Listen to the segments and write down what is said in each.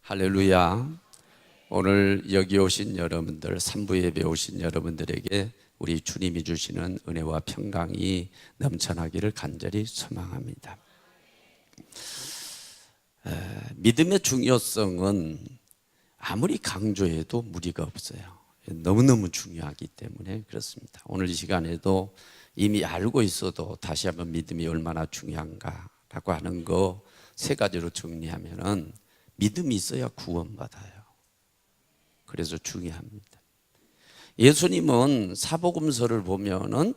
할렐루야. 오늘 여기 오신 여러분들, 산부 예배 오신 여러분들에게 우리 주님이 주시는 은혜와 평강이 넘쳐나기를 간절히 소망합니다. 믿음의 중요성은 아무리 강조해도 무리가 없어요. 너무너무 중요하기 때문에 그렇습니다. 오늘 이 시간에도 이미 알고 있어도 다시 한번 믿음이 얼마나 중요한가라고 하는 거 세 가지로 정리하면은 믿음이 있어야 구원받아요. 그래서 중요합니다. 예수님은 사복음서를 보면은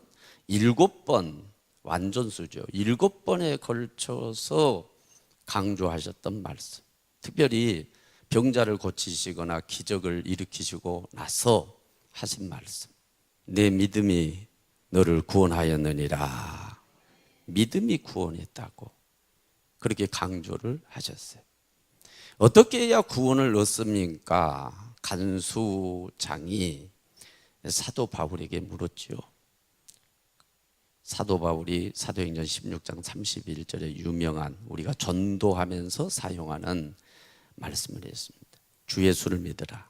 7번, 완전수죠. 7번에 걸쳐서 강조하셨던 말씀. 특별히 병자를 고치시거나 기적을 일으키시고 나서 하신 말씀. 내 믿음이 너를 구원하였느니라. 믿음이 구원했다고 그렇게 강조를 하셨어요. 어떻게 해야 구원을 얻습니까? 간수장이 사도 바울에게 물었죠. 사도 바울이 사도행전 16장 31절에 유명한 우리가 전도하면서 사용하는 말씀을 했습니다. 주 예수를 믿으라.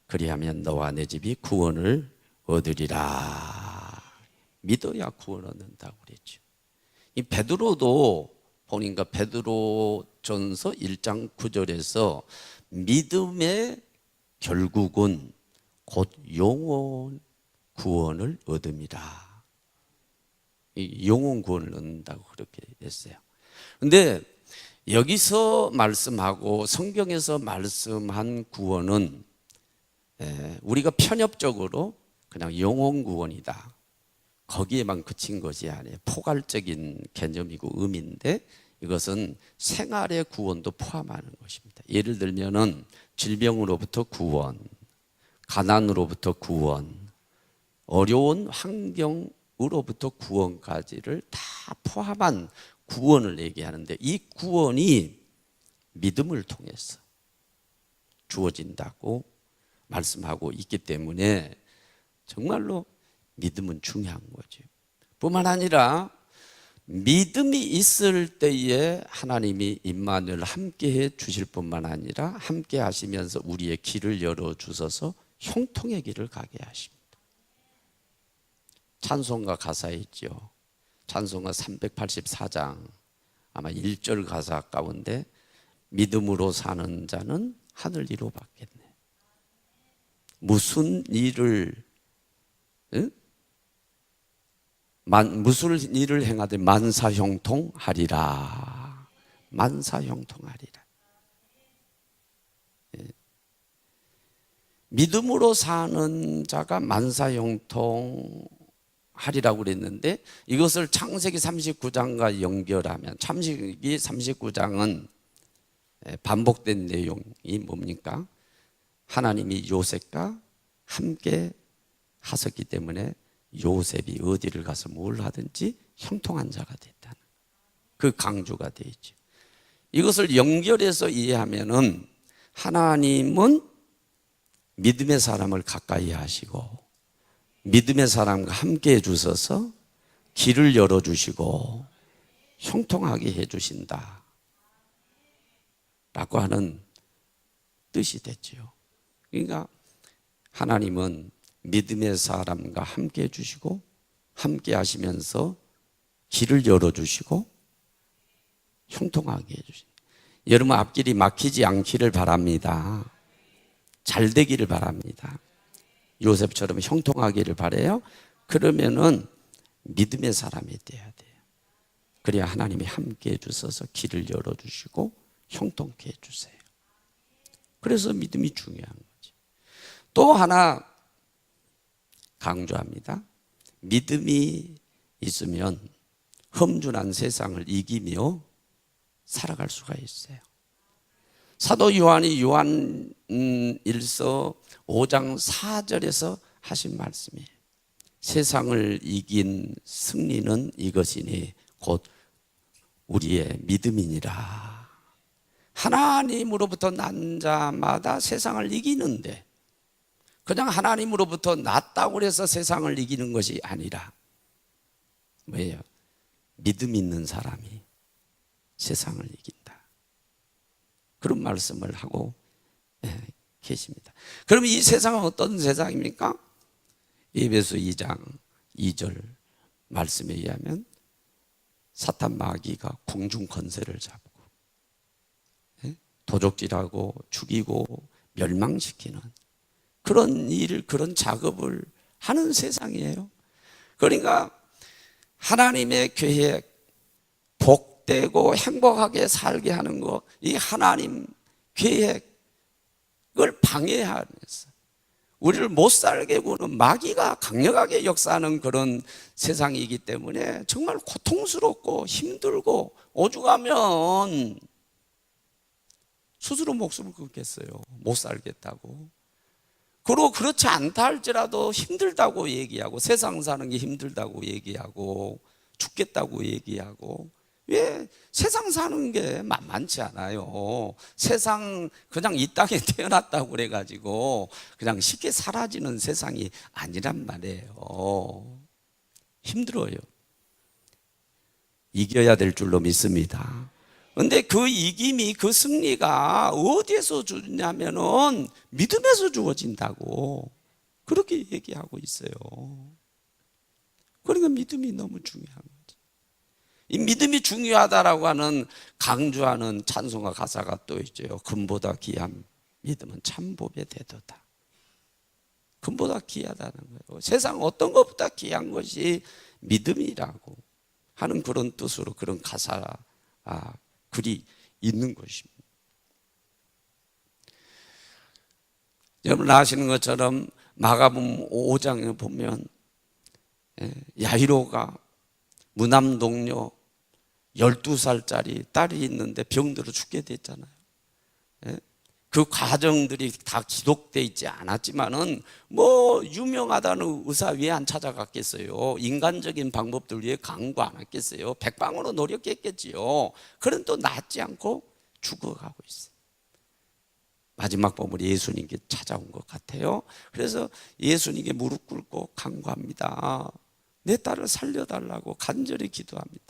그리하면 너와 내 집이 구원을 얻으리라. 믿어야 구원 얻는다고 그랬죠. 이 베드로도 보니까 베드로전서 1장 9절에서 믿음의 결국은 곧 영혼 구원을 얻음이라. 이 영혼 구원을 얻는다고 그렇게 했어요. 근데 여기서 말씀하고 성경에서 말씀한 구원은 우리가 편협적으로 그냥 영혼 구원이다, 거기에만 그친 것이 아니에요. 포괄적인 개념이고 의미인데 이것은 생활의 구원도 포함하는 것입니다. 예를 들면은 질병으로부터 구원, 가난으로부터 구원, 어려운 환경으로부터 구원까지를 다 포함한 구원을 얘기하는데 이 구원이 믿음을 통해서 주어진다고 말씀하고 있기 때문에 정말로 믿음은 중요한 거죠. 뿐만 아니라 믿음이 있을 때에 하나님이 임마누엘 함께해 주실 뿐만 아니라 함께 하시면서 우리의 길을 열어주셔서 형통의 길을 가게 하십니다. 찬송가 가사에 있죠. 찬송가 384장 아마 1절 가사 가운데 믿음으로 사는 자는 하늘 이로 받겠네. 무슨 일을 무슨 일을 행하되 만사형통하리라. 만사형통하리라. 믿음으로 사는 자가 만사형통하리라고 그랬는데 이것을 창세기 39장과 연결하면 창세기 39장은 반복된 내용이 뭡니까? 하나님이 요셉과 함께 하셨기 때문에 요셉이 어디를 가서 뭘 하든지 형통한 자가 됐다는 그 강조가 되어 있죠. 이것을 연결해서 이해하면은 하나님은 믿음의 사람을 가까이 하시고 믿음의 사람과 함께 해주셔서 길을 열어주시고 형통하게 해주신다 라고 하는 뜻이 됐죠. 그러니까 하나님은 믿음의 사람과 함께 해주시고 함께 하시면서 길을 열어주시고 형통하게 해주신다. 여러분 앞길이 막히지 않기를 바랍니다. 잘 되기를 바랍니다. 요셉처럼 형통하기를 바라요. 그러면은 믿음의 사람이 돼야 돼요. 그래야 하나님이 함께 해주셔서 길을 열어주시고 형통케 해주세요. 그래서 믿음이 중요한 거지. 또 하나 강조합니다. 믿음이 있으면 험준한 세상을 이기며 살아갈 수가 있어요. 사도 요한이 요한 1서 5장 4절에서 하신 말씀이에요. 세상을 이긴 승리는 이것이니 곧 우리의 믿음이니라. 하나님으로부터 난 자마다 세상을 이기는데 그냥 하나님으로부터 났다고 해서 세상을 이기는 것이 아니라 뭐예요? 믿음 있는 사람이 세상을 이긴다. 그런 말씀을 하고 계십니다. 그러면 이 세상은 어떤 세상입니까? 에베소 2장 2절 말씀에 의하면 사탄 마귀가 궁중 권세를 잡고 도적질하고 죽이고 멸망시키는 그런 일, 그런 작업을 하는 세상이에요. 그러니까 하나님의 계획, 복되고 행복하게 살게 하는 것, 이 하나님 계획을 방해하면서 우리를 못 살게 구는 마귀가 강력하게 역사하는 그런 세상이기 때문에 정말 고통스럽고 힘들고 오죽하면 스스로 목숨을 끊겠어요. 못 살겠다고. 그리고 그렇지 않다 할지라도 힘들다고 얘기하고 세상 사는 게 힘들다고 얘기하고 죽겠다고 얘기하고 왜 세상 사는 게 만만치 않아요. 세상 그냥 이 땅에 태어났다고 그래가지고 그냥 쉽게 사라지는 세상이 아니란 말이에요. 힘들어요. 이겨야 될 줄로 믿습니다. 근데 그 이김이, 그 승리가 어디에서 주냐면은 믿음에서 주어진다고 그렇게 얘기하고 있어요. 그러니까 믿음이 너무 중요한 거죠. 이 믿음이 중요하다라고 하는 강조하는 찬송가 가사가 또 있죠. 금보다 귀한 믿음은 참복의 대도다. 금보다 귀하다는 거예요. 세상 어떤 것보다 귀한 것이 믿음이라고 하는 그런 뜻으로 그런 가사 글이 있는 것입니다. 여러분 아시는 것처럼 마가복음 5장에 보면 야이로가 무남동녀 12살짜리 딸이 있는데 병들어 죽게 됐잖아요. 그 과정들이 다 기록되어 있지 않았지만은 뭐 유명하다는 의사 왜 안 찾아갔겠어요? 인간적인 방법들 왜 강구 안 했겠어요? 백방으로 노력했겠지요. 그런 또 낫지 않고 죽어가고 있어요. 마지막 보면 예수님께 찾아온 것 같아요. 그래서 예수님께 무릎 꿇고 간구합니다. 내 딸을 살려달라고 간절히 기도합니다.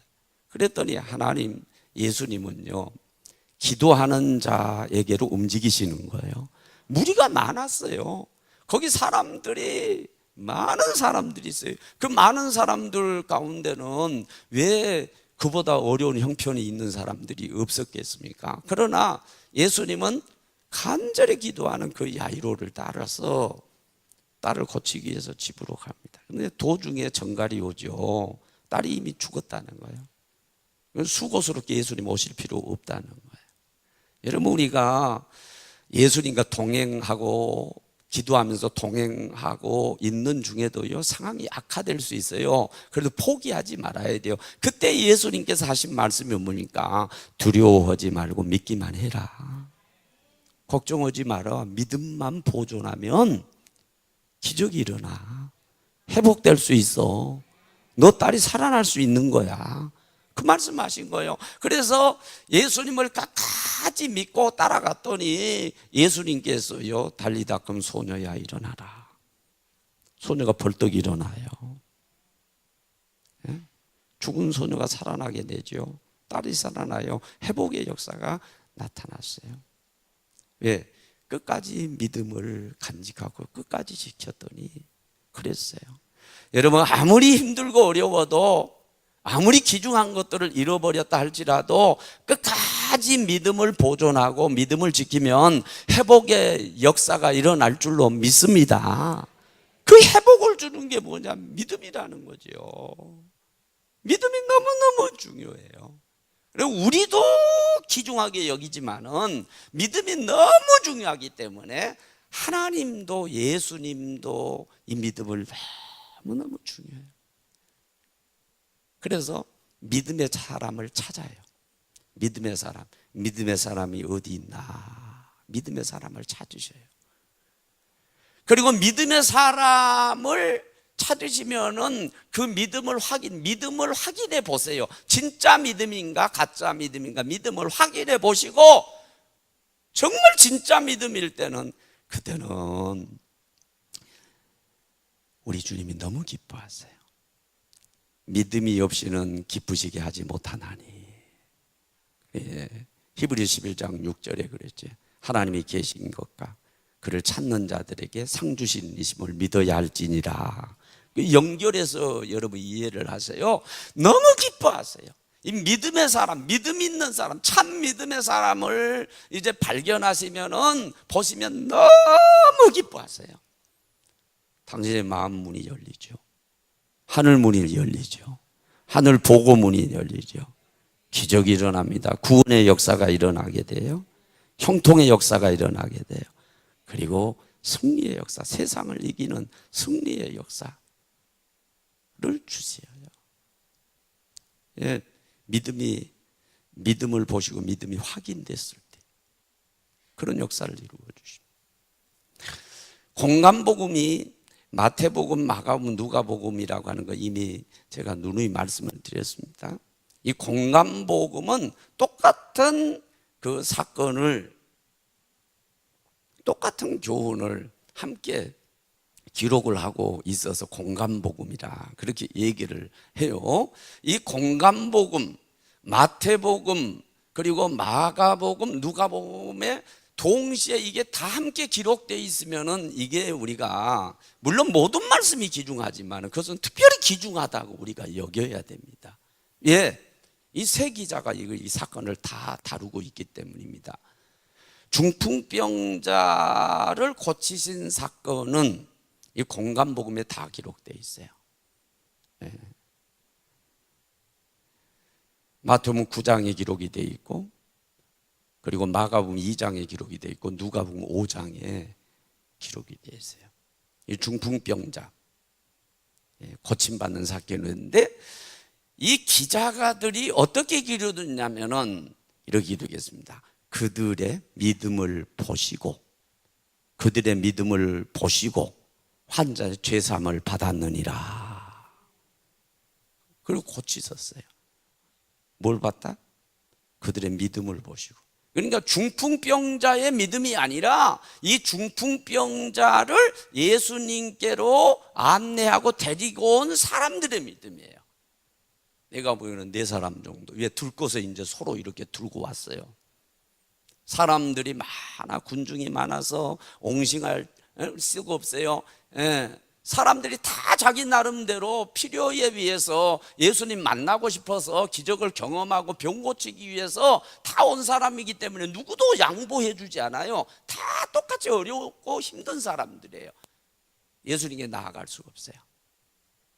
그랬더니 하나님, 예수님은요 기도하는 자에게로 움직이시는 거예요. 무리가 많았어요. 거기 사람들이 많은 사람들이 있어요. 그 많은 사람들 가운데는 왜 그보다 어려운 형편이 있는 사람들이 없었겠습니까? 그러나 예수님은 간절히 기도하는 그 야이로를 따라서 딸을 고치기 위해서 집으로 갑니다. 그런데 도중에 정갈이 오죠. 딸이 이미 죽었다는 거예요. 수고스럽게 예수님 오실 필요 없다는 거예요. 여러분 우리가 예수님과 동행하고 기도하면서 동행하고 있는 중에도요 상황이 악화될 수 있어요. 그래도 포기하지 말아야 돼요. 그때 예수님께서 하신 말씀이 뭡니까? 두려워하지 말고 믿기만 해라. 걱정하지 마라. 믿음만 보존하면 기적이 일어나. 회복될 수 있어. 너 딸이 살아날 수 있는 거야. 그 말씀하신 거예요. 그래서 예수님을 끝까지 믿고 따라갔더니 예수님께서요 달리다 금 소녀야 일어나라. 소녀가 벌떡 일어나요. 죽은 소녀가 살아나게 되죠. 딸이 살아나요. 회복의 역사가 나타났어요. 왜? 끝까지 믿음을 간직하고 끝까지 지켰더니 그랬어요. 여러분 아무리 힘들고 어려워도 아무리 귀중한 것들을 잃어버렸다 할지라도 끝까지 믿음을 보존하고 믿음을 지키면 회복의 역사가 일어날 줄로 믿습니다. 그 회복을 주는 게 뭐냐? 믿음이라는 거죠. 믿음이 너무너무 중요해요. 그리고 우리도 귀중하게 여기지만은 믿음이 너무 중요하기 때문에 하나님도 예수님도 이 믿음을 너무너무 중요해요. 그래서 믿음의 사람을 찾아요. 믿음의 사람, 믿음의 사람이 어디 있나? 믿음의 사람을 찾으셔요. 그리고 믿음의 사람을 찾으시면은 그 믿음을 확인해 보세요. 진짜 믿음인가 가짜 믿음인가 믿음을 확인해 보시고 정말 진짜 믿음일 때는 그때는 우리 주님이 너무 기뻐하세요. 믿음이 없이는 기쁘시게 하지 못하나니. 예. 히브리 11장 6절에 그랬지. 하나님이 계신 것과 그를 찾는 자들에게 상 주신 이심을 믿어야 할지니라. 연결해서 여러분 이해를 하세요. 너무 기뻐하세요. 이 믿음의 사람, 믿음 있는 사람, 참 믿음의 사람을 이제 발견하시면은, 보시면 너무 기뻐하세요. 당신의 마음 문이 열리죠. 하늘 문이 열리죠. 하늘 보고 문이 열리죠. 기적이 일어납니다. 구원의 역사가 일어나게 돼요. 형통의 역사가 일어나게 돼요. 그리고 승리의 역사, 세상을 이기는 승리의 역사를 주세요. 예, 믿음을 보시고 믿음이 확인됐을 때 그런 역사를 이루어 주십니다. 공간복음이 마태복음, 마가복음, 누가복음이라고 하는 거 이미 제가 누누이 말씀을 드렸습니다. 이 공간복음은 똑같은 그 사건을, 똑같은 교훈을 함께 기록을 하고 있어서 공간복음이라 그렇게 얘기를 해요. 이 공간복음, 마태복음, 그리고 마가복음, 누가복음에 동시에 이게 다 함께 기록되어 있으면은 이게 우리가, 물론 모든 말씀이 귀중하지만 그것은 특별히 귀중하다고 우리가 여겨야 됩니다. 예, 이 세 기자가 이 사건을 다 다루고 있기 때문입니다. 중풍병자를 고치신 사건은 이 공간복음에 다 기록되어 있어요. 예. 마태복음 9장에 기록이 되어 있고, 그리고 마가복음 2장에 기록이 되어 있고, 누가복음 5장에 기록이 되어 있어요. 이 중풍병자 고침받는 사건인데, 이 기자가들이 어떻게 기록했냐면은 이렇게 기록했습니다. 그들의 믿음을 보시고, 그들의 믿음을 보시고 환자의 죄사함을 받았느니라. 그리고 고치셨어요. 뭘 봤다? 그들의 믿음을 보시고. 그러니까 중풍병자의 믿음이 아니라 이 중풍병자를 예수님께로 안내하고 데리고 온 사람들의 믿음이에요. 내가 보기에는 4사람 정도, 왜 들고서 이제 서로 이렇게 들고 왔어요. 사람들이 많아, 군중이 많아서 옹심할 수가 없어요. 예. 사람들이 다 자기 나름대로 필요에 비해서 예수님 만나고 싶어서 기적을 경험하고 병 고치기 위해서 다 온 사람이기 때문에 누구도 양보해 주지 않아요. 다 똑같이 어렵고 힘든 사람들이에요. 예수님께 나아갈 수가 없어요.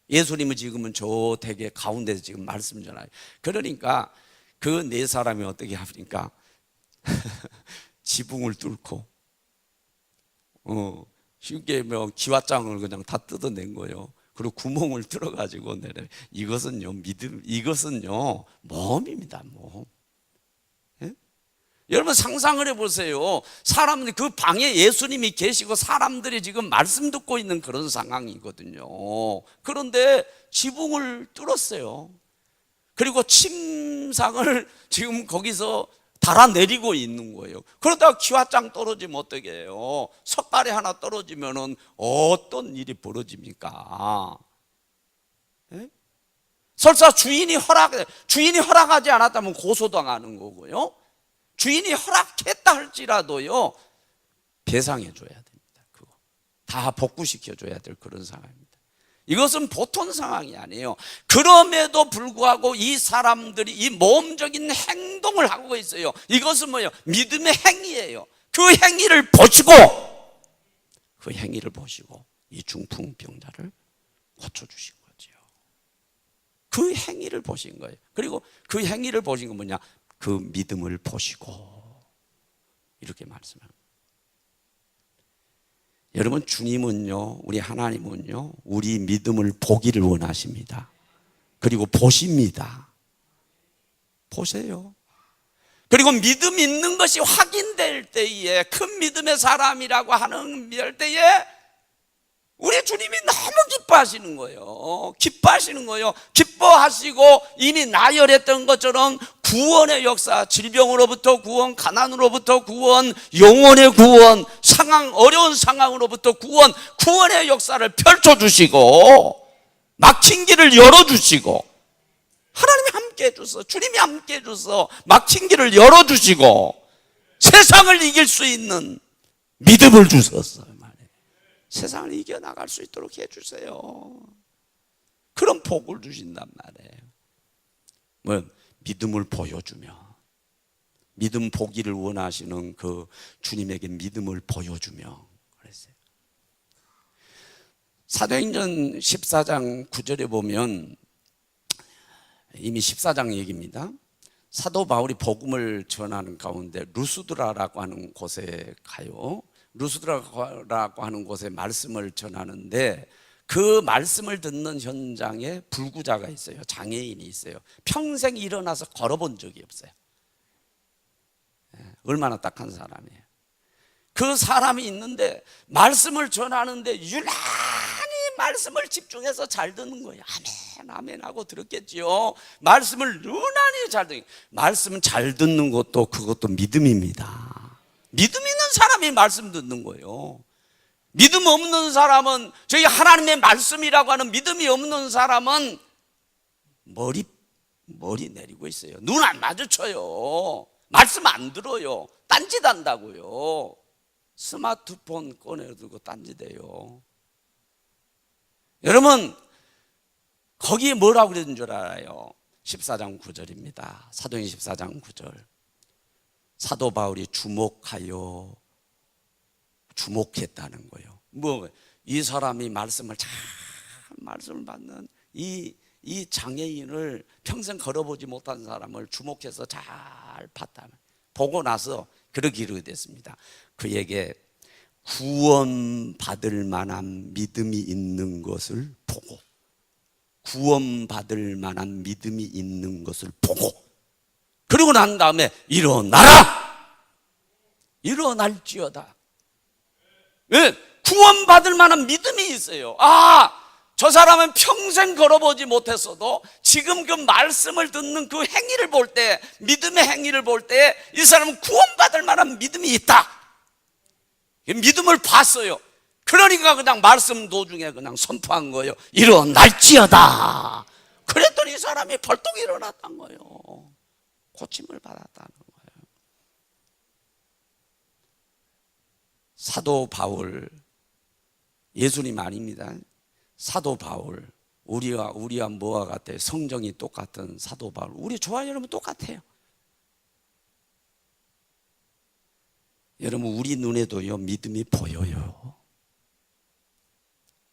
예수님은 지금은 저 대개 가운데서 지금 말씀 전하요. 그러니까 그 4사람이 어떻게 하니까 지붕을 뚫고 쉽게 뭐 기와장을 그냥 다 뜯어낸 거예요. 그리고 구멍을 뚫어가지고 내려. 이것은요 믿음, 이것은요 모험입니다. 모험. 예? 여러분 상상을 해보세요. 사람들이 그 방에 예수님이 계시고 사람들이 지금 말씀 듣고 있는 그런 상황이거든요. 그런데 지붕을 뚫었어요. 그리고 침상을 지금 거기서 달아내리고 있는 거예요. 그러다가 기와장 떨어지면 어떻게 해요? 석가래 하나 떨어지면은 어떤 일이 벌어집니까? 예? 설사 주인이 허락하지 않았다면 고소당하는 거고요. 주인이 허락했다 할지라도요 배상해 줘야 됩니다. 그거 다 복구시켜 줘야 될 그런 상황입니다. 이것은 보통 상황이 아니에요. 그럼에도 불구하고 이 사람들이 이 모험적인 행동을 하고 있어요. 이것은 뭐예요? 믿음의 행위예요. 그 행위를 보시고 이 중풍병자를 고쳐주신 거죠. 그 행위를 보신 거예요. 그리고 그 행위를 보신 건 뭐냐? 그 믿음을 보시고 이렇게 말씀합니다. 여러분, 주님은요, 우리 하나님은요, 우리 믿음을 보기를 원하십니다. 그리고 보십니다. 보세요. 그리고 믿음 있는 것이 확인될 때에, 큰 믿음의 사람이라고 하는 때에 우리 주님이 너무 기뻐하시는 거예요. 기뻐하시고 이미 나열했던 것처럼 구원의 역사, 질병으로부터 구원, 가난으로부터 구원, 영혼의 구원, 어려운 상황으로부터 구원의 역사를 펼쳐주시고 막힌 길을 열어주시고, 하나님이 함께 해줘서, 주님이 함께 해줘서 막힌 길을 열어주시고, 세상을 이길 수 있는 믿음을 주셨어요. 말이에요. 세상을 이겨나갈 수 있도록 해주세요. 그런 복을 주신단 말이에요. 뭐 믿음을 보여주며, 믿음 보기를 원하시는 그 주님에게 믿음을 보여주며 그랬어요. 사도행전 14장 9절에 보면, 이미 14장 얘기입니다. 사도 바울이 복음을 전하는 가운데 루스드라라고 하는 곳에 가요. 루스드라라고 하는 곳에 말씀을 전하는데, 그 말씀을 듣는 현장에 불구자가 있어요. 장애인이 있어요. 평생 일어나서 걸어본 적이 없어요. 얼마나 딱한 사람이에요. 그 사람이 있는데 말씀을 전하는데 유난히 말씀을 집중해서 잘 듣는 거예요. 아멘 아멘 하고 들었겠지요. 말씀을 유난히 잘 듣는, 말씀 잘 듣는 것도 그것도 믿음입니다. 믿음 있는 사람이 말씀 듣는 거예요. 믿음 없는 사람은, 저희 하나님의 말씀이라고 하는 믿음이 없는 사람은 머리 내리고 있어요. 눈 안 마주쳐요. 말씀 안 들어요. 딴짓한다고요. 스마트폰 꺼내들고 딴짓해요. 여러분, 거기에 뭐라고 그랬는 줄 알아요? 14장 9절입니다. 사도행전 14장 9절. 사도 바울이 주목했다는 거예요. 이 사람이 말씀을 받는 이 장애인을, 평생 걸어보지 못한 사람을 주목해서 잘 봤다. 보고 나서 그러기로 됐습니다. 그에게 구원받을 만한 믿음이 있는 것을 보고, 구원받을 만한 믿음이 있는 것을 보고, 그리고 난 다음에 일어날지어다. 왜? 구원받을 만한 믿음이 있어요. 저 사람은 평생 걸어보지 못했어도 지금 그 말씀을 듣는 그 행위를 볼 때, 믿음의 행위를 볼 때 이 사람은 구원받을 만한 믿음이 있다. 믿음을 봤어요. 그러니까 그냥 말씀 도중에 그냥 선포한 거예요. 일어날지어다. 그랬더니 이 사람이 벌떡 일어났단 거예요. 고침을 받았다는 거예요. 사도 바울, 예수님 아닙니다. 사도 바울, 우리와 뭐와 같아요? 성정이 똑같은 사도 바울. 우리 좋아요, 여러분 똑같아요. 여러분, 우리 눈에도요 믿음이 보여요.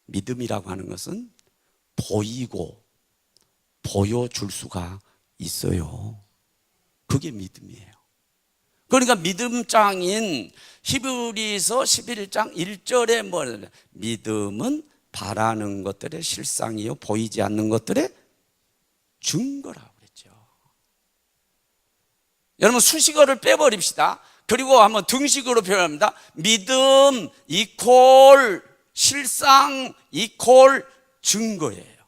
믿음이라고 하는 것은 보이고 보여줄 수가 있어요. 그게 믿음이에요. 그러니까 믿음장인 히브리서 11장 1절에 뭐냐, 믿음은 바라는 것들의 실상이요 보이지 않는 것들의 증거라고 그랬죠. 여러분, 수식어를 빼버립시다. 그리고 한번 등식으로 표현합니다. 믿음 이퀄 실상 이퀄 증거예요.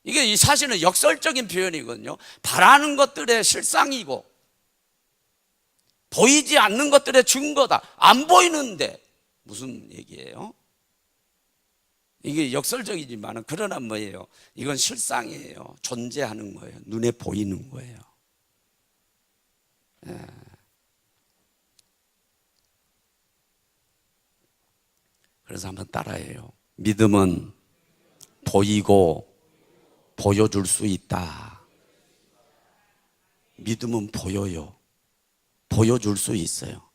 이게 사실은 역설적인 표현이거든요. 바라는 것들의 실상이고 보이지 않는 것들의 증거다. 안 보이는데 무슨 얘기예요? 이게 역설적이지만 그러나 뭐예요? 이건 실상이에요. 존재하는 거예요. 눈에 보이는 거예요. 그래서 한번 따라해요. 믿음은 보이고 보여줄 수 있다. 믿음은 보여요. 보여줄 수 있어요.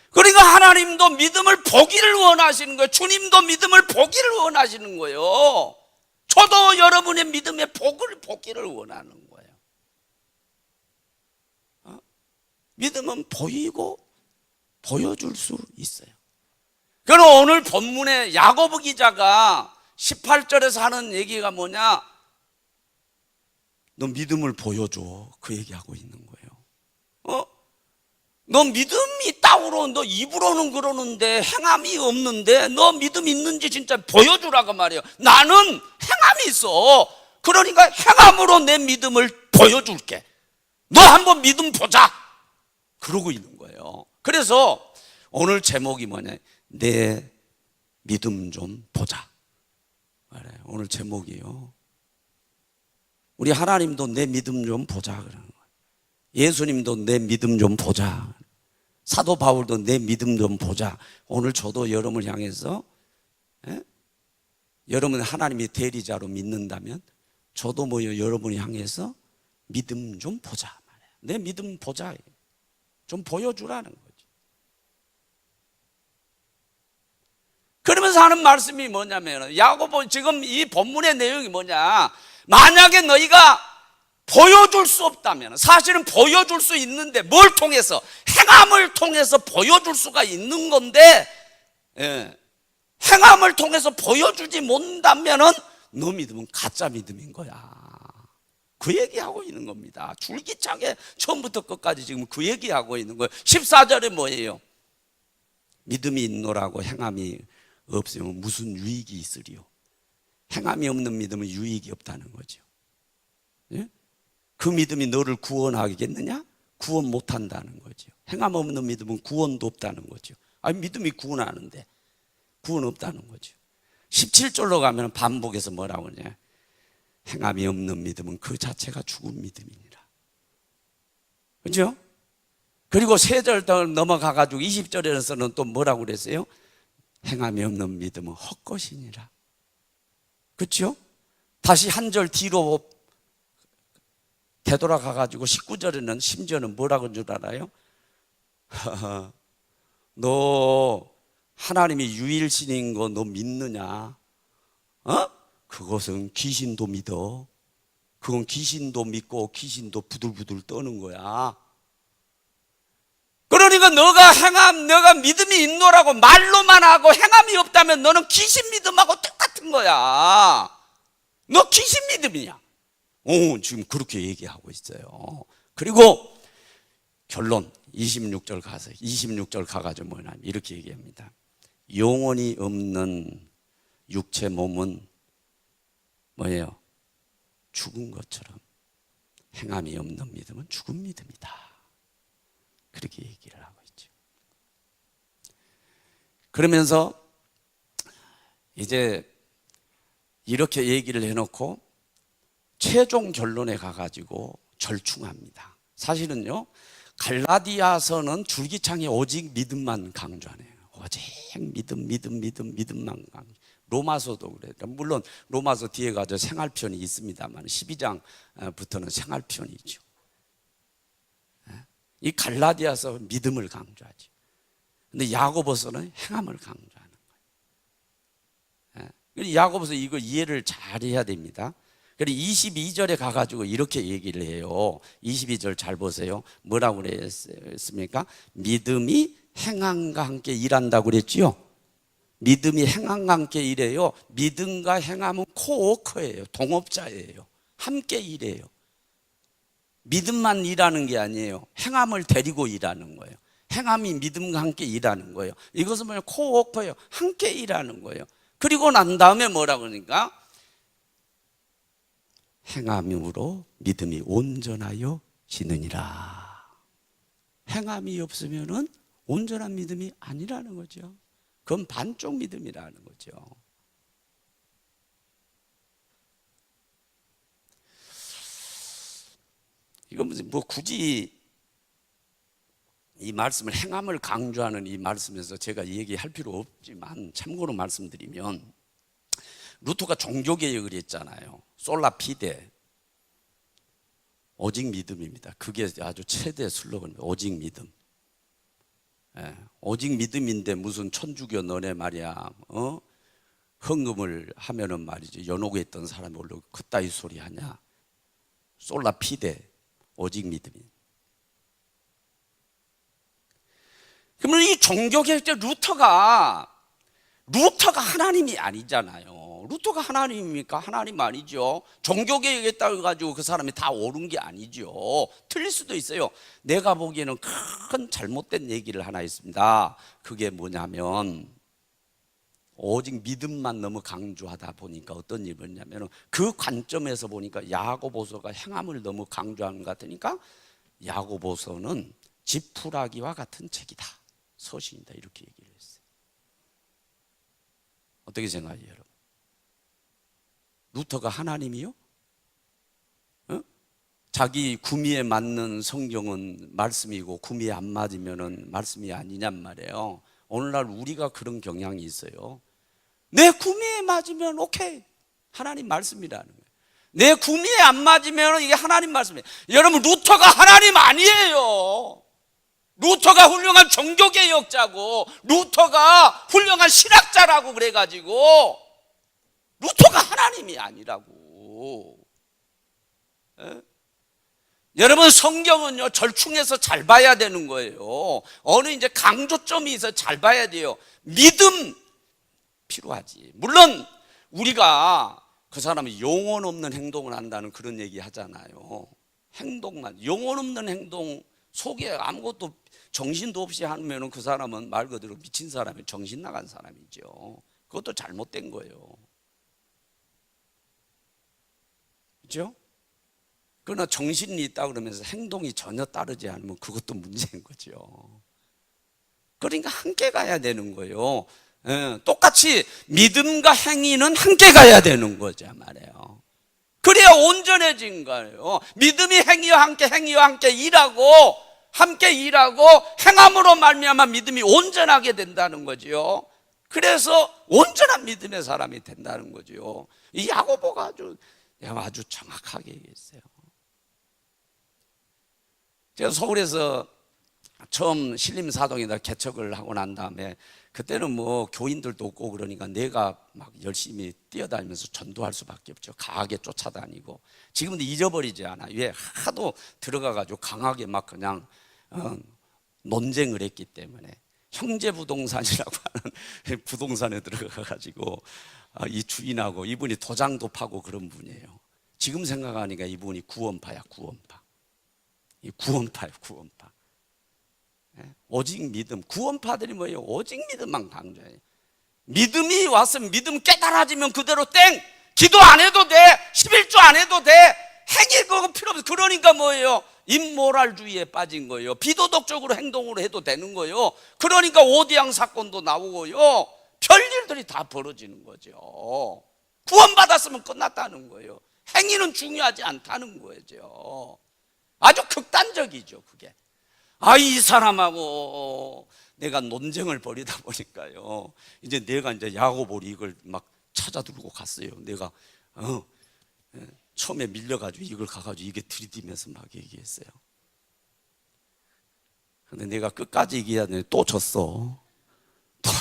그러니까 하나님도 믿음을 보기를 원하시는 거예요. 주님도 믿음을 보기를 원하시는 거예요. 저도 여러분의 믿음의 복을 보기를 원하는 거예요. 믿음은 보이고 보여줄 수 있어요. 그럼 오늘 본문에 야고보 기자가 18절에서 하는 얘기가 뭐냐? 너 믿음을 보여줘. 그 얘기하고 있는 거예요. 너 믿음이 있다고 너 입으로는 그러는데 행함이 없는데 너 믿음 있는지 진짜 보여주라고 말이에요. 나는 행함이 있어. 그러니까 행함으로 내 믿음을 보여줄게. 너 한번 믿음 보자. 그러고 있는 거예요. 그래서 오늘 제목이 뭐냐? 내 믿음 좀 보자. 오늘 제목이요. 우리 하나님도 내 믿음 좀 보자 그러는 거예요. 예수님도 내 믿음 좀 보자. 사도 바울도 내 믿음 좀 보자. 오늘 저도 여러분을 향해서, 예? 여러분 하나님이 대리자로 믿는다면 저도 여러분을 향해서 믿음 좀 보자. 내 믿음 보자. 좀 보여주라는 거지. 그러면서 하는 말씀이 뭐냐면, 야고보 지금 이 본문의 내용이 뭐냐, 만약에 너희가 보여줄 수 없다면, 사실은 보여줄 수 있는데 뭘 통해서? 행함을 통해서 보여줄 수가 있는 건데, 예, 행함을 통해서 보여주지 못한다면 너 믿음은 가짜 믿음인 거야. 그 얘기하고 있는 겁니다. 줄기차게 처음부터 끝까지 지금 그 얘기하고 있는 거예요. 14절에 뭐예요? 믿음이 있노라고 행함이 없으면 무슨 유익이 있으리요? 행함이 없는 믿음은 유익이 없다는 거죠. 예? 그 믿음이 너를 구원하겠느냐? 구원 못한다는 거죠. 행함 없는 믿음은 구원도 없다는 거죠. 아니, 믿음이 구원하는데 구원 없다는 거죠. 17절로 가면 반복해서 뭐라고 하냐? 행함이 없는 믿음은 그 자체가 죽은 믿음이니라. 그렇죠? 그리고 3절 더 넘어가가지고 20절에서는 또 뭐라고 그랬어요? 행함이 없는 믿음은 헛것이니라. 그렇죠? 다시 한 절 뒤로 되돌아가가지고 19절에는 심지어는 뭐라고 한 줄 알아요? 너 하나님이 유일신인 거 너 믿느냐? 그것은 귀신도 믿어. 그건 귀신도 믿고 귀신도 부들부들 떠는 거야. 그러니까 너가 믿음이 있노라고 말로만 하고 행함이 없다면 너는 귀신 믿음하고 똑같은 거야. 너 귀신 믿음이야. 지금 그렇게 얘기하고 있어요. 그리고 결론 26절 가가지고 뭐냐면 이렇게 얘기합니다. 영혼이 없는 육체 몸은 뭐예요? 죽은 것처럼 행함이 없는 믿음은 죽은 믿음이다. 그렇게 얘기를 하고 있죠. 그러면서 이제 이렇게 얘기를 해놓고 최종 결론에 가가지고 절충합니다. 사실은요, 갈라디아서는 줄기차게 오직 믿음만 강조하네요. 오직 믿음만 강조. 로마서도 그래요. 물론 로마서 뒤에 가서 생활편이 있습니다만 12장부터는 생활편이 있죠. 이 갈라디아서 믿음을 강조하죠. 근데 야고보서는 행함을 강조하는 거예요. 야고보서 이거 이해를 잘 해야 됩니다. 그리고 22절에 가가지고 이렇게 얘기를 해요. 22절 잘 보세요. 뭐라고 그랬습니까? 믿음이 행함과 함께 일한다고 그랬지요. 믿음이 행함과 함께 일해요. 믿음과 행함은 코워커예요. 동업자예요. 함께 일해요. 믿음만 일하는 게 아니에요. 행함을 데리고 일하는 거예요. 행함이 믿음과 함께 일하는 거예요. 이것은 뭐냐? 코워커예요. 함께 일하는 거예요. 그리고 난 다음에 뭐라고 그러니까? 행함으로 믿음이 온전하여 지느니라. 행함이 없으면은 온전한 믿음이 아니라는 거죠. 그건 반쪽 믿음이라는 거죠. 이건 뭐 굳이 이 말씀을 행함을 강조하는 이 말씀에서 제가 얘기할 필요 없지만 참고로 말씀드리면 루터가 종교개혁을 했잖아요. 솔라피데, 오직 믿음입니다. 그게 아주 최대 슬로건입니다. 오직 믿음. 오직 믿음인데 무슨 천주교 너네 말이야 헌금을 하면은 말이지 연옥에 있던 사람이 올라오고 그따위 소리 하냐. 솔라피데, 오직 믿음이. 그러면 이 종교개혁자 루터가 하나님이 아니잖아요. 루터가 하나님입니까? 하나님 아니죠. 종교개혁했다고 해가지고 그 사람이 다 옳은 게 아니죠. 틀릴 수도 있어요. 내가 보기에는 큰 잘못된 얘기를 하나 있습니다. 그게 뭐냐면 오직 믿음만 너무 강조하다 보니까 어떤 일이 있냐면 그 관점에서 보니까 야고보서가 행함을 너무 강조하는 것 같으니까 야고보서는 지푸라기와 같은 책이다. 서신이다. 이렇게 얘기를 했어요. 어떻게 생각해요, 여러분? 루터가 하나님이요? 자기 구미에 맞는 성경은 말씀이고 구미에 안 맞으면은 말씀이 아니냔 말이에요. 오늘날 우리가 그런 경향이 있어요. 내 구미에 맞으면 오케이, 하나님 말씀이라는 거예요. 내 구미에 안 맞으면 이게 하나님 말씀이에요. 여러분, 루터가 하나님 아니에요. 루터가 훌륭한 종교개혁자고 루터가 훌륭한 신학자라고 그래가지고 루터가 하나님이 아니라고. 에? 여러분, 성경은요 절충해서 잘 봐야 되는 거예요. 어느 이제 강조점이 있어 잘 봐야 돼요. 믿음 필요하지. 물론 우리가 그 사람이 영혼 없는 행동을 한다는 그런 얘기 하잖아요. 행동만, 영혼 없는 행동 속에 아무것도 정신도 없이 하면 그 사람은 말 그대로 미친 사람이, 정신 나간 사람이죠. 그것도 잘못된 거예요. 그렇죠? 그러나 정신이 있다 그러면서 행동이 전혀 따르지 않으면 그것도 문제인 거죠. 그러니까 함께 가야 되는 거예요. 똑같이 믿음과 행위는 함께 가야 되는 거죠 말이에요. 그래야 온전해진 거예요. 믿음이 행위와 함께 일하고 함께 일하고 행함으로 말미암아 믿음이 온전하게 된다는 거죠. 그래서 온전한 믿음의 사람이 된다는 거죠. 이 야고보가 아주 정확하게 얘기했어요. 제가 서울에서 처음 신림사동에다 개척을 하고 난 다음에 그때는 뭐 교인들도 없고 그러니까 내가 막 열심히 뛰어다니면서 전도할 수밖에 없죠. 강하게 쫓아다니고. 지금도 잊어버리지 않아. 왜? 하도 들어가가지고 강하게 막 그냥 논쟁을 했기 때문에. 형제부동산이라고 하는 부동산에 들어가가지고 이 주인하고 이분이 도장도 파고 그런 분이에요. 지금 생각하니까 이분이 구원파야, 구원파. 이 구원파예요, 구원파. 오직 믿음. 구원파들이 뭐예요? 오직 믿음만 강조해요. 믿음이 왔으면 믿음 깨달아지면 그대로 땡! 기도 안 해도 돼! 11조 안 해도 돼! 행위 그거 필요 없어. 그러니까 뭐예요? 임모랄주의에 빠진 거예요. 비도덕적으로 행동으로 해도 되는 거예요. 그러니까 오디양 사건도 나오고요. 별일들이 다 벌어지는 거죠. 구원받았으면 끝났다는 거예요. 행위는 중요하지 않다는 거죠. 아주 극단적이죠, 그게. 이 사람하고 내가 논쟁을 벌이다 보니까요. 이제 내가 이제 야고보 이걸 막 찾아 들고 갔어요. 내가 처음에 밀려가지고 이걸 가가지고 이게 들이대면서 막 얘기했어요. 근데 내가 끝까지 얘기하는데 또 졌어. 막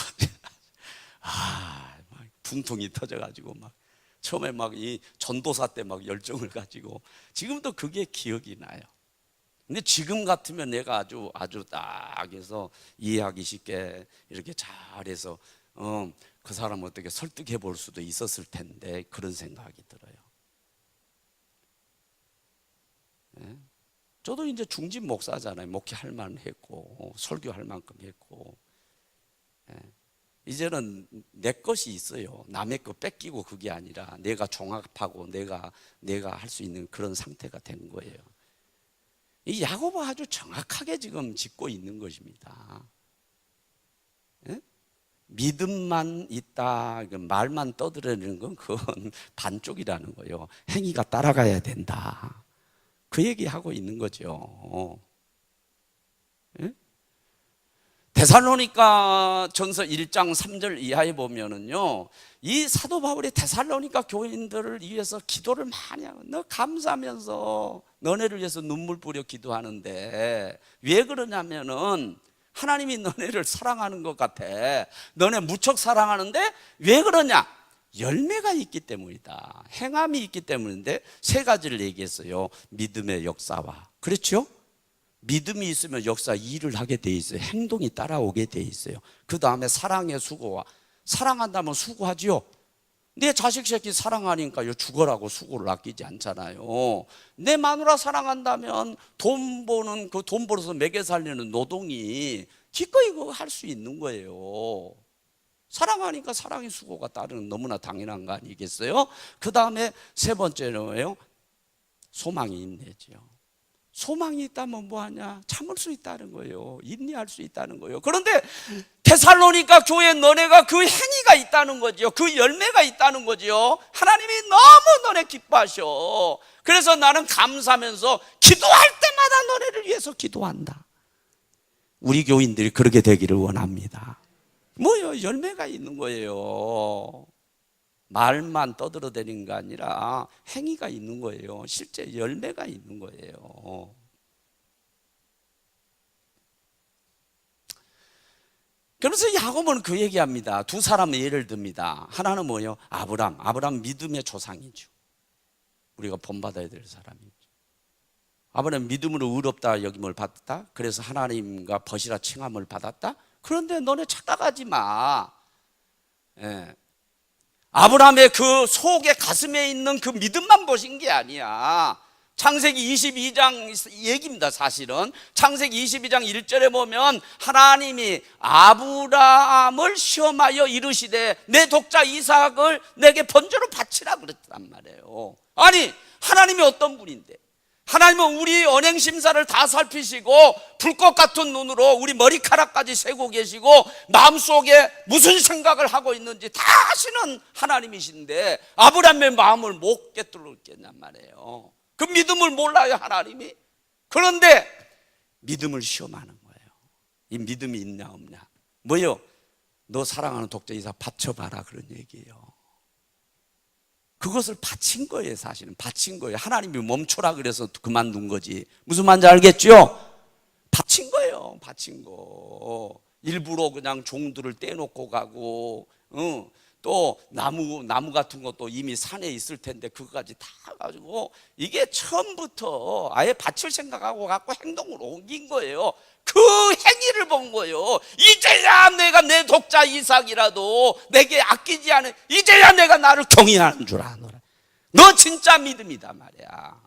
분통이 터져가지고 막 처음에 막 이 전도사 때 막 열정을 가지고 지금도 그게 기억이 나요. 근데 지금 같으면 내가 아주 딱 해서 이해하기 쉽게 이렇게 잘해서 그 사람을 어떻게 설득해 볼 수도 있었을 텐데 그런 생각이 들어요. 네? 저도 이제 중진 목사잖아요. 목회할 만했고 설교할 만큼 했고 이제는 내 것이 있어요. 남의 거 뺏기고 그게 아니라 내가 종합하고 내가 할 수 있는 그런 상태가 된 거예요. 이 야고보 아주 정확하게 지금 짚고 있는 것입니다. 예? 믿음만 있다, 말만 떠들어내는 건 그건 반쪽이라는 거예요. 행위가 따라가야 된다. 그 얘기하고 있는 거죠. 예? 데살로니가 전서 1장 3절 이하에 보면은요, 이 사도 바울이 데살로니가 교인들을 위해서 기도를 많이 하고, 너 감사하면서 너네를 위해서 눈물 뿌려 기도하는데, 왜 그러냐면은 하나님이 너네를 사랑하는 것 같아. 너네 무척 사랑하는데 왜 그러냐? 열매가 있기 때문이다. 행함이 있기 때문인데 세 가지를 얘기했어요. 믿음의 역사와, 그렇죠? 믿음이 있으면 역사 일을 하게 돼 있어요. 행동이 따라오게 돼 있어요. 그 다음에 사랑의 수고와, 사랑한다면 수고하지요. 내 자식 새끼 사랑하니까 죽어라고 수고를 아끼지 않잖아요. 내 마누라 사랑한다면 돈 벌어서 먹여 살리는 노동이 기꺼이 그거 할 수 있는 거예요. 사랑하니까 사랑의 수고가 따르는 너무나 당연한 거 아니겠어요? 그 다음에 세 번째는 뭐예요? 소망이 인내죠. 소망이 있다면 뭐하냐? 참을 수 있다는 거예요. 인내할 수 있다는 거예요. 그런데 데살로니가 교회 너네가 그 행위가 있다는 거죠. 그 열매가 있다는 거죠. 하나님이 너무 너네 기뻐하셔. 그래서 나는 감사하면서 기도할 때마다 너네를 위해서 기도한다. 우리 교인들이 그렇게 되기를 원합니다. 뭐요? 열매가 있는 거예요. 말만 떠들어대는 게 아니라 행위가 있는 거예요. 실제 열매가 있는 거예요. 그러면서 야고보는 그 얘기합니다. 두 사람의 예를 듭니다. 하나는 뭐예요? 아브람 믿음의 조상이죠. 우리가 본받아야 될 사람이죠. 아브라함 믿음으로 의롭다 여김을 받았다. 그래서 하나님과 벗이라 칭함을 받았다. 그런데 너네 착각하지 마. 예. 아브라함의 그 속에 가슴에 있는 그 믿음만 보신 게 아니야. 창세기 22장 얘기입니다. 사실은 창세기 22장 1절에 보면 하나님이 아브라함을 시험하여 이르시되 내 독자 이삭을 내게 번제로 바치라 그랬단 말이에요. 아니 하나님이 어떤 분인데, 하나님은 우리 언행심사를 다 살피시고 불꽃 같은 눈으로 우리 머리카락까지 세고 계시고 마음속에 무슨 생각을 하고 있는지 다 아시는 하나님이신데 아브라함의 마음을 못 꿰뚫겠냔 말이에요. 그 믿음을 몰라요 하나님이. 그런데 믿음을 시험하는 거예요. 이 믿음이 있냐 없냐. 뭐요? 너 사랑하는 독자 이삭 바쳐봐라 그런 얘기예요. 그것을 바친 거예요. 사실은 바친 거예요. 하나님이 멈춰라 그래서 그만둔 거지. 무슨 말인지 알겠죠? 바친 거예요. 바친 거. 일부러 그냥 종들을 떼놓고 가고, 또 나무 같은 것도 이미 산에 있을 텐데 그거까지 다 가지고 이게 처음부터 아예 바칠 생각하고 갖고 행동으로 옮긴 거예요. 그 행위를 본 거예요. 이제야 내가 내 독자 이삭이라도 내게 아끼지 않은, 이제야 내가 나를 경외하는 줄 아노라. 너 진짜 믿음이다 말이야.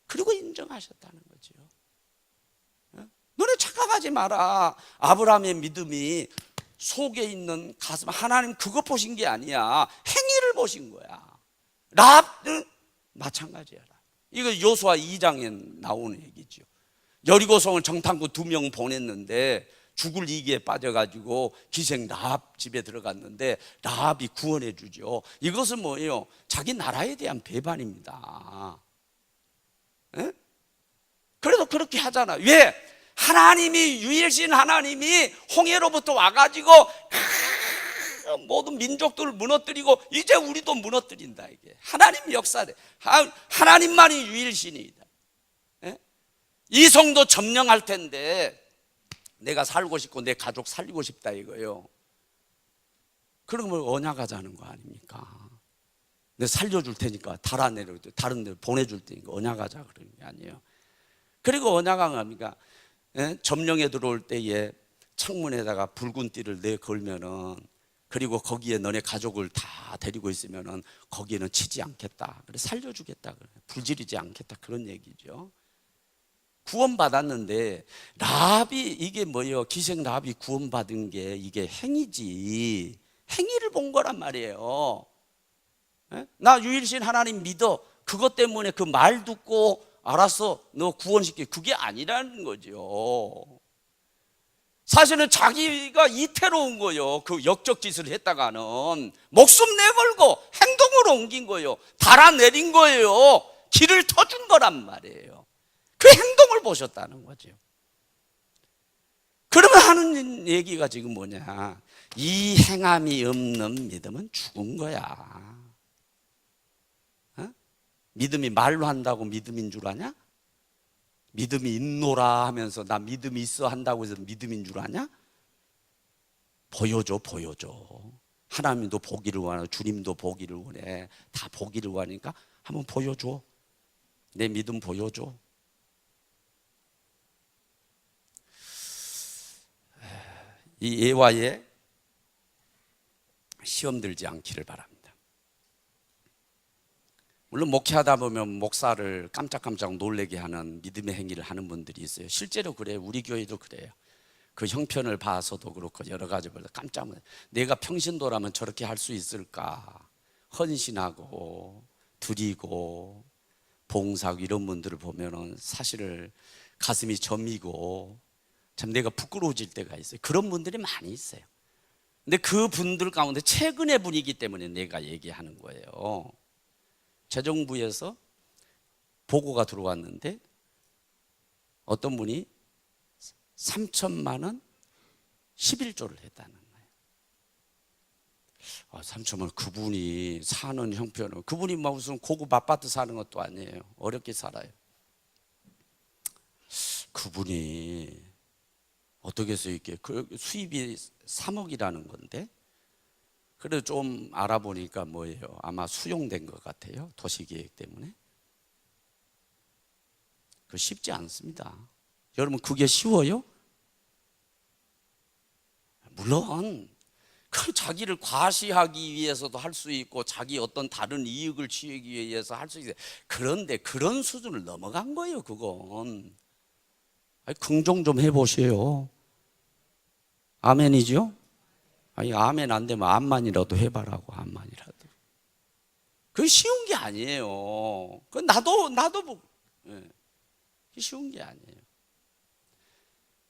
그리고 인정하셨다는 거죠. 너네 착각하지 마라. 아브라함의 믿음이 속에 있는 가슴, 하나님 그거 보신 게 아니야. 행위를 보신 거야. 라합은 마찬가지야. 이거 요수아 2장에 나오는 얘기죠. 여리고성을 정탐구 2명 보냈는데 죽을 위기에 빠져가지고 기생 라합 집에 들어갔는데 라합이 구원해 주죠. 이것은 뭐예요? 자기 나라에 대한 배반입니다. 에? 그래도 그렇게 하잖아. 왜? 하나님이 유일신 하나님이 홍해로부터 와가지고 모든 민족들을 무너뜨리고 이제 우리도 무너뜨린다. 이게 하나님 역사래. 하나님만이 유일신이다. 이성도 점령할 텐데 내가 살고 싶고 내 가족 살리고 싶다 이거요. 그러면 언약하자는 거 아닙니까? 내가 살려줄 테니까 다른 데 보내줄 테니까 언약하자 그러는 게 아니에요. 그리고 언약한 겁니까? 점령에 들어올 때에 창문에다가 붉은 띠를 내걸면은, 그리고 거기에 너네 가족을 다 데리고 있으면은 거기에는 치지 않겠다. 그래 살려주겠다. 그래 불지르지 않겠다. 그런 얘기죠. 구원받았는데 라합이 이게 뭐예요? 기생 라합이 구원받은 게 이게 행위지. 행위를 본 거란 말이에요. 나 유일신 하나님 믿어. 그것 때문에 그 말 듣고 알았어 너 구원시켜. 그게 아니라는 거죠. 사실은 자기가 이태로운 거예요. 그 역적짓을 했다가는 목숨 내걸고 행동으로 옮긴 거예요. 달아내린 거예요. 길을 터준 거란 말이에요. 그 행동을 보셨다는 거죠. 그러면 하는 얘기가 지금 뭐냐? 이 행함이 없는 믿음은 죽은 거야. 믿음이 말로 한다고 믿음인 줄 아냐? 믿음이 있노라 하면서 나 믿음이 있어 한다고 해서 믿음인 줄 아냐? 보여줘. 하나님도 보기를 원하고 주님도 보기를 원해. 다 보기를 원하니까 한번 보여줘. 내 믿음 보여줘. 이 예화에 시험 들지 않기를 바랍니다. 물론 목회하다 보면 목사를 깜짝깜짝 놀래게 하는 믿음의 행위를 하는 분들이 있어요. 실제로 그래요. 우리 교회도 그래요. 그 형편을 봐서도 그렇고 여러 가지 보다 깜짝 놀라요. 내가 평신도라면 저렇게 할 수 있을까? 헌신하고 드리고 봉사하고 이런 분들을 보면은 사실은 가슴이 저미고 참 내가 부끄러워질 때가 있어요. 그런 분들이 많이 있어요. 근데 그 분들 가운데 최근의 분이기 때문에 내가 얘기하는 거예요. 재정부에서 보고가 들어왔는데 어떤 분이 3천만 원 11조를 했다는 거예요. 3천만 원, 그분이 사는 형편은, 그분이 막 무슨 고급 아파트 사는 것도 아니에요. 어렵게 살아요. 그분이 어떻게 해서 이렇게, 그 수입이 3억이라는 건데, 그래도 좀 알아보니까 뭐예요? 아마 수용된 것 같아요. 도시계획 때문에. 그 쉽지 않습니다. 여러분, 그게 쉬워요? 물론 그 자기를 과시하기 위해서도 할 수 있고 자기 어떤 다른 이익을 취하기 위해서 할 수 있어요. 그런데 그런 수준을 넘어간 거예요. 그건 긍정 좀 해보세요. 아멘이죠? 아니, 아멘 안 되면 암만이라도 해봐라고. 암만이라도. 그게 쉬운 게 아니에요. 그 나도 예, 쉬운 게 아니에요.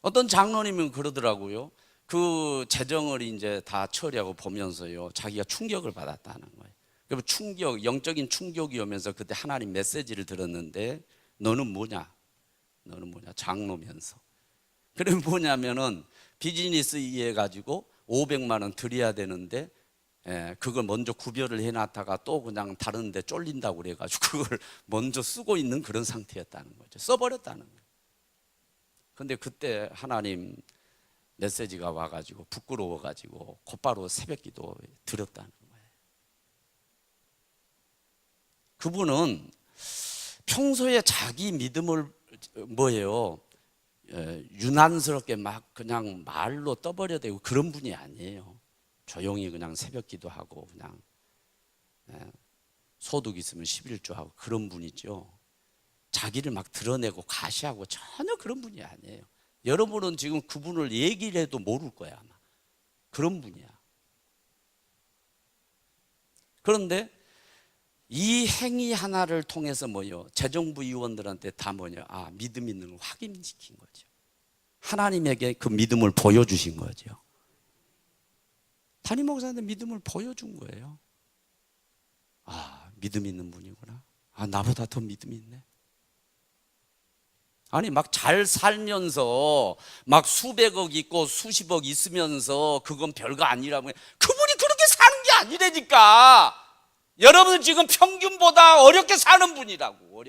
어떤 장로님은 그러더라고요. 그 재정을 이제 다 처리하고 보면서요, 자기가 충격을 받았다는 거예요. 그럼 영적인 충격이 오면서 그때 하나님 메시지를 들었는데, 너는 뭐냐? 장로면서. 그럼 뭐냐면은 비즈니스 이해 가지고 500만 원 드려야 되는데, 그걸 먼저 구별을 해놨다가 또 그냥 다른 데 쫄린다고 그래가지고 그걸 먼저 쓰고 있는 그런 상태였다는 거죠. 써버렸다는 거예요. 근데 그때 하나님 메시지가 와가지고 부끄러워가지고 곧바로 새벽기도 드렸다는 거예요. 그분은 평소에 자기 믿음을 뭐예요? 유난스럽게 막 그냥 말로 떠버려야 되고 그런 분이 아니에요. 조용히 그냥 새벽기도 하고 그냥 소득 있으면 11조 하고 그런 분이죠. 자기를 막 드러내고 과시하고 전혀 그런 분이 아니에요. 여러분은 지금 그분을 얘기를 해도 모를 거야 아마. 그런 분이야. 그런데 이 행위 하나를 통해서 뭐요? 재정부 의원들한테 다 뭐냐? 믿음 있는 걸 확인시킨 거죠. 하나님에게 그 믿음을 보여주신 거죠. 담임 목사한테 믿음을 보여준 거예요. 믿음 있는 분이구나. 나보다 더 믿음이 있네. 아니, 막 잘 살면서 막 수백억 있고 수십억 있으면서 그건 별거 아니라고. 그분이 그렇게 사는 게 아니라니까. 여러분 지금 평균보다 어렵게 사는 분이라고.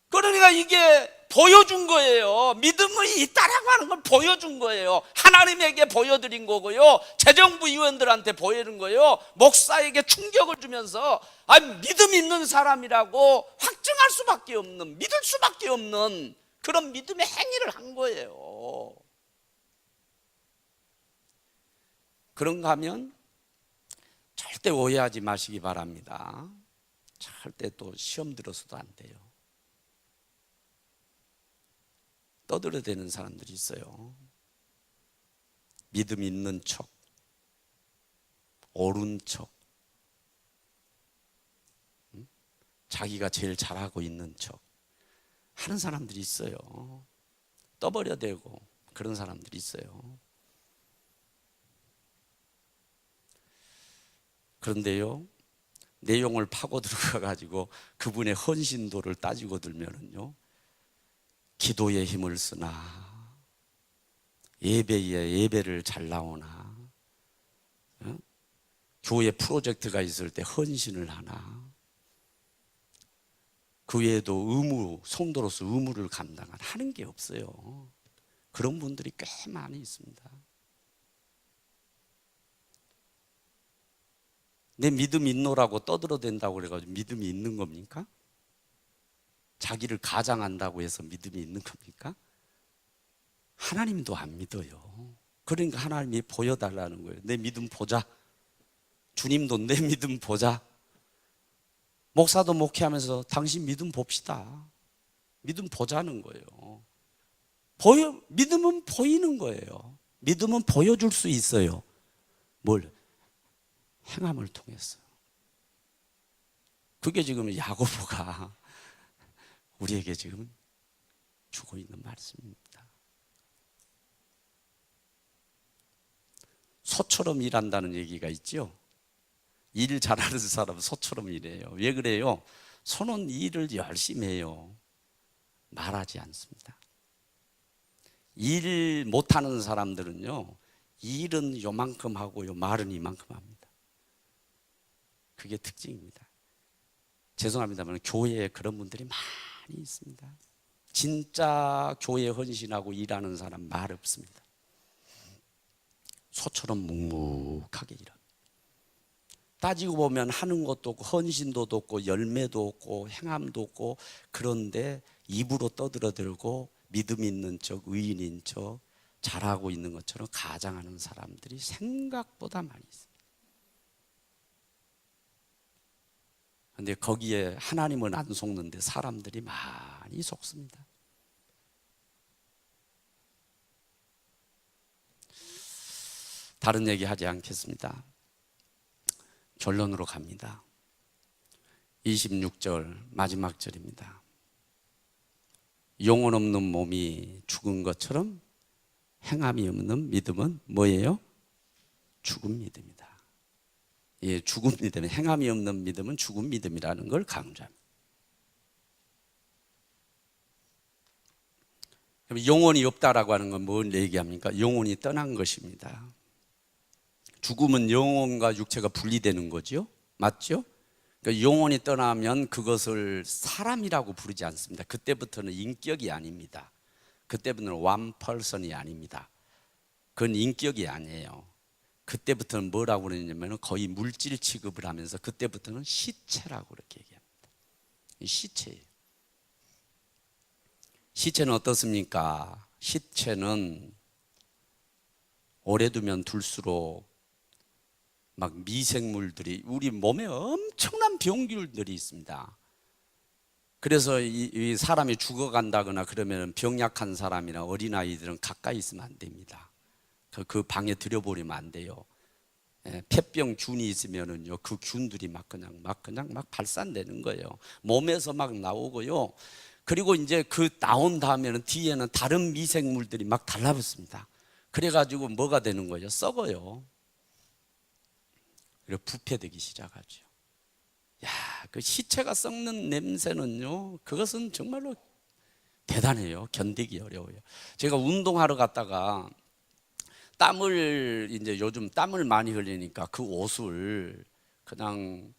그러니까 이게 보여준 거예요. 믿음이 있다라고 하는 걸 보여준 거예요. 하나님에게 보여드린 거고요, 재정부 의원들한테 보여준 거예요. 목사에게 충격을 주면서 믿음 있는 사람이라고 확증할 수밖에 없는, 믿을 수밖에 없는 그런 믿음의 행위를 한 거예요. 그런가 하면 절대 오해하지 마시기 바랍니다. 절대 또 시험 들어서도 안 돼요. 떠들어대는 사람들이 있어요. 믿음 있는 척, 옳은 척, 자기가 제일 잘하고 있는 척 하는 사람들이 있어요. 떠버려대고 그런 사람들이 있어요. 그런데요, 내용을 파고 들어가가지고 그분의 헌신도를 따지고 들면은요, 기도에 힘을 쓰나, 예배를 잘 나오나, 교회 프로젝트가 있을 때 헌신을 하나, 그 외에도 성도로서 의무를 하는 게 없어요. 그런 분들이 꽤 많이 있습니다. 내 믿음 있노라고 떠들어댄다고 그래가지고 믿음이 있는 겁니까? 자기를 가장한다고 해서 믿음이 있는 겁니까? 하나님도 안 믿어요. 그러니까 하나님이 보여달라는 거예요. 내 믿음 보자. 주님도 내 믿음 보자. 목사도 목회하면서 당신 믿음 봅시다. 믿음 보자는 거예요. 믿음은 보이는 거예요. 믿음은 보여줄 수 있어요. 뭘? 행함을 통해서. 그게 지금 야고보가 우리에게 지금 주고 있는 말씀입니다. 소처럼 일한다는 얘기가 있죠. 일 잘하는 사람은 소처럼 일해요. 왜 그래요? 소는 일을 열심히 해요. 말하지 않습니다. 일 못하는 사람들은요, 일은 요만큼 하고요, 말은 이만큼 합니다. 그게 특징입니다. 죄송합니다만 교회에 그런 분들이 많이 있습니다. 진짜 교회 헌신하고 일하는 사람 말 없습니다. 소처럼 묵묵하게 일합니다. 따지고 보면 하는 것도 없고 헌신도 없고 열매도 없고 행함도 없고, 그런데 입으로 떠들어대고 믿음 있는 척, 의인인 척 잘하고 있는 것처럼 가장하는 사람들이 생각보다 많이 있습니다. 그런데 거기에 하나님은 안 속는데 사람들이 많이 속습니다. 다른 얘기 하지 않겠습니다. 결론으로 갑니다. 26절 마지막 절입니다. 영혼 없는 몸이 죽은 것처럼 행함이 없는 믿음은 뭐예요? 죽은 믿음이다. 예, 죽은 믿음, 행함이 없는 믿음은 죽은 믿음이라는 걸 강조합니다. 그럼 영혼이 없다라고 하는 건 뭘 얘기합니까? 영혼이 떠난 것입니다. 죽음은 영혼과 육체가 분리되는 거죠. 맞죠? 그러니까 영혼이 떠나면 그것을 사람이라고 부르지 않습니다. 그때부터는 인격이 아닙니다. 그때부터는 one person이 아닙니다. 그건 인격이 아니에요. 그때부터는 뭐라고 그러냐면 거의 물질 취급을 하면서 그때부터는 시체라고 그렇게 얘기합니다. 시체예요. 시체는 어떻습니까? 시체는 오래 두면 둘수록 막 미생물들이 우리 몸에 엄청난 병균들이 있습니다. 그래서 이 사람이 죽어간다거나 그러면 병약한 사람이나 어린아이들은 가까이 있으면 안 됩니다. 그 방에 들여버리면 안 돼요. 폐병 균이 있으면은요, 그 균들이 막 발산되는 거예요. 몸에서 막 나오고요. 그리고 이제 그 나온 다음에는 뒤에는 다른 미생물들이 막 달라붙습니다. 그래가지고 뭐가 되는 거예요? 썩어요. 그리고 부패되기 시작하죠. 야, 그 시체가 썩는 냄새는요, 그것은 정말로 대단해요. 견디기 어려워요. 제가 운동하러 갔다가 이제 요즘 땀을 많이 흘리니까 그 옷을 그냥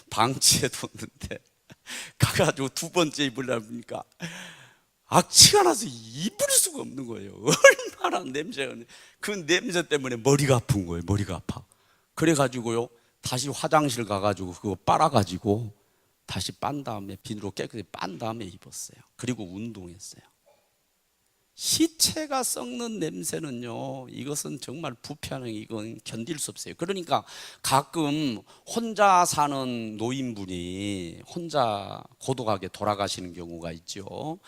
방치해 뒀는데 가가지고 두 번째 입으려니까 악취가 나서 입을 수가 없는 거예요. 얼마나 냄새가. 그 냄새 때문에 머리가 아픈 거예요. 머리가 아파. 그래가지고요, 다시 화장실 가가지고 그거 빨아가지고 다시 빤 다음에 비누로 깨끗이 빤 다음에 입었어요. 그리고 운동했어요. 시체가 썩는 냄새는요, 이것은 정말 부패하는, 이건 견딜 수 없어요. 그러니까 가끔 혼자 사는 노인분이 혼자 고독하게 돌아가시는 경우가 있죠.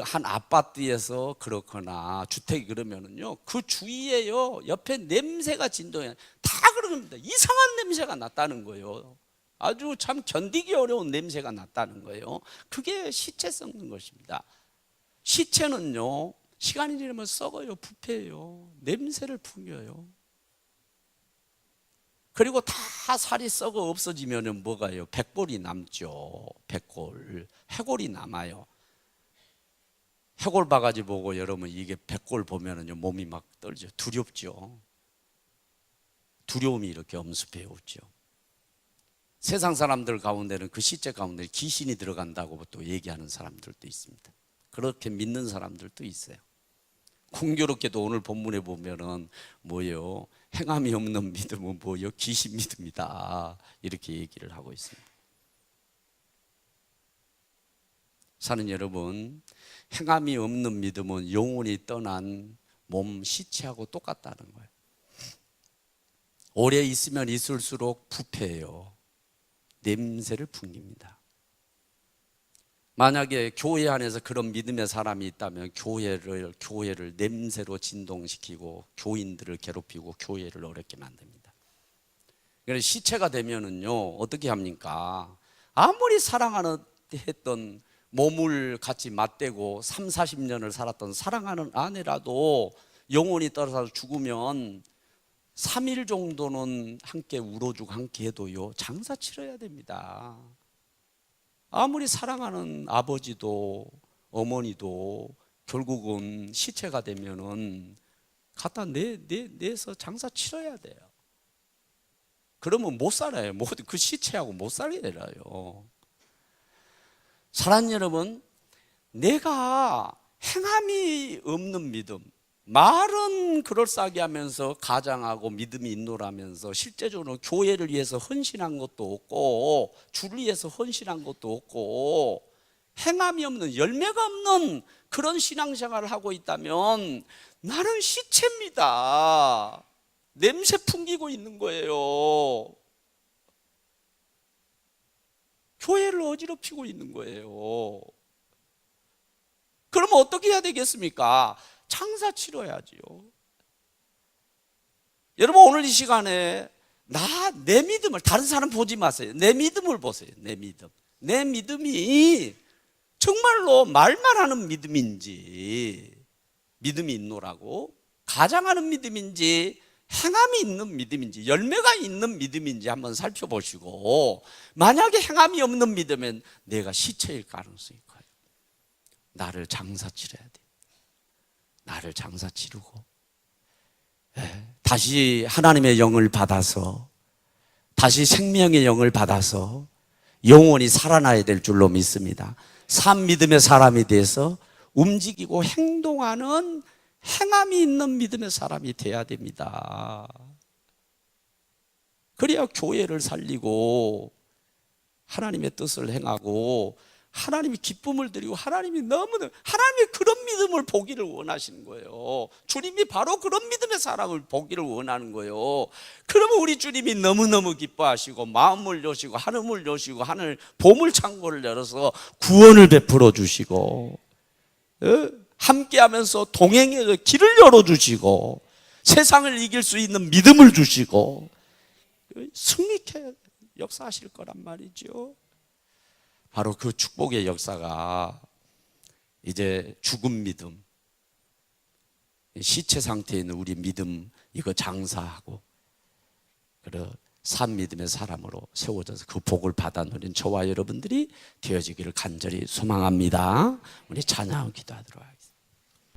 한 아파트에서 그렇거나 주택이 그러면은요, 그 주위에요, 옆에 냄새가 진동해. 다 그럽니다. 이상한 냄새가 났다는 거예요. 아주 참 견디기 어려운 냄새가 났다는 거예요. 그게 시체 썩는 것입니다. 시체는요, 시간이 지나면 썩어요. 부패해요. 냄새를 풍겨요. 그리고 다 살이 썩어 없어지면 뭐가요? 백골이 남죠. 백골. 해골이 남아요. 해골 바가지 보고 여러분, 이게 백골 보면은요, 몸이 막 떨죠. 두렵죠. 두려움이 이렇게 엄습해 오죠. 세상 사람들 가운데는 그 시체 가운데 귀신이 들어간다고 또 얘기하는 사람들도 있습니다. 그렇게 믿는 사람들도 있어요. 공교롭게도 오늘 본문에 보면은 뭐예요? 행함이 없는 믿음은 뭐예요? 귀신 믿음이다. 이렇게 얘기를 하고 있습니다. 사는 여러분, 행함이 없는 믿음은 영혼이 떠난 몸 시체하고 똑같다는 거예요. 오래 있으면 있을수록 부패해요. 냄새를 풍깁니다. 만약에 교회 안에서 그런 믿음의 사람이 있다면 교회를 냄새로 진동시키고 교인들을 괴롭히고 교회를 어렵게 만듭니다. 그래서 시체가 되면은요, 어떻게 합니까? 아무리 사랑하는 했던 몸을 같이 맞대고 30, 40년을 살았던 사랑하는 아내라도 영혼이 떨어져서 죽으면 3일 정도는 함께 울어주고 함께 해도요, 장사 치러야 됩니다. 아무리 사랑하는 아버지도 어머니도 결국은 시체가 되면은 갖다 내서 장사 치러야 돼요. 그러면 못 살아요. 그 시체하고 못 살아요. 사랑하는 여러분, 내가 행함이 없는 믿음, 말은 그럴싸하게 하면서 가장하고 믿음이 있노라면서 실제적으로 교회를 위해서 헌신한 것도 없고 주를 위해서 헌신한 것도 없고 행함이 없는, 열매가 없는 그런 신앙생활을 하고 있다면 나는 시체입니다. 냄새 풍기고 있는 거예요. 교회를 어지럽히고 있는 거예요. 그러면 어떻게 해야 되겠습니까? 장사 치러야지요. 여러분, 오늘 이 시간에 내 믿음을, 다른 사람 보지 마세요. 내 믿음을 보세요. 내 믿음. 내 믿음이 정말로 말만 하는 믿음인지, 믿음이 있노라고 가장하는 믿음인지, 행함이 있는 믿음인지, 열매가 있는 믿음인지 한번 살펴보시고, 만약에 행함이 없는 믿음은 내가 시체일 가능성이 커요. 나를 장사 치러야 돼. 나를 장사 치르고 다시 하나님의 영을 받아서, 다시 생명의 영을 받아서 영원히 살아나야 될 줄로 믿습니다. 산 믿음의 사람이 돼서 움직이고 행동하는 행함이 있는 믿음의 사람이 돼야 됩니다. 그래야 교회를 살리고 하나님의 뜻을 행하고 하나님이 기쁨을 드리고 하나님이 그런 믿음을 보기를 원하시는 거예요. 주님이 바로 그런 믿음의 사람을 보기를 원하는 거예요. 그러면 우리 주님이 너무너무 기뻐하시고 마음을 여시고 하늘을 여시고 하늘 보물 창고를 열어서 구원을 베풀어 주시고 함께하면서 동행의 길을 열어주시고 세상을 이길 수 있는 믿음을 주시고 승리케 역사하실 거란 말이죠. 바로 그 축복의 역사가 이제 죽은 믿음, 시체 상태에 있는 우리 믿음, 이거 장사하고 그런 산 믿음의 사람으로 세워져서 그 복을 받아 누린 저와 여러분들이 되어지기를 간절히 소망합니다. 우리 찬양하고 기도하도록 하겠습니다.